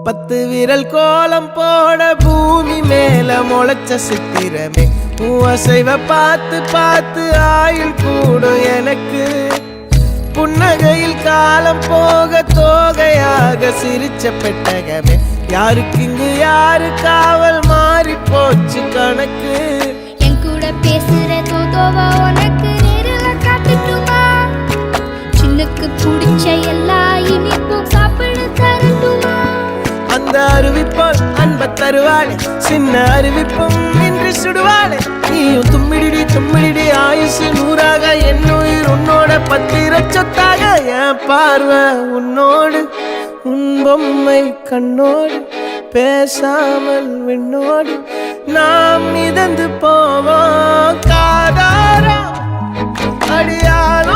10 விரல் கோலம் போட பூமி மேல முளைச்ச சித்திரமே அசைவ பார்த்து பார்த்து ஆயுள் கூடும் எனக்கு புன்னகையில் காலம் போக தோகையாக சிரிச்ச பெட்டகமே யாருக்கு இங்கு யாரு காவல் மாறி போச்சு கணக்கு என் கூட பேசுற தோதோவா உனக்கு நேரில் காட்டுட்டுமா சின்னுக்கு பிடிச்ச எல்லா இனிப்பும் சாப்பிட தரட்டுமா அந்த அறிவிப்பால் அன்ப தருவாளே சின்ன அறிவிப்பும் இன்று சுடுவாளே நீயும் தும்மிடி தும்மிடி ஆயுசு 100ஆக என் உயிர் உன்னோட 10 சொத்தாக என் பார்வை உன்னோடு உன் பொம்மை கண்ணோடு பேசாமல் விண்ணோடு நாம் மிதந்து போவோம் காதாரா அடியாள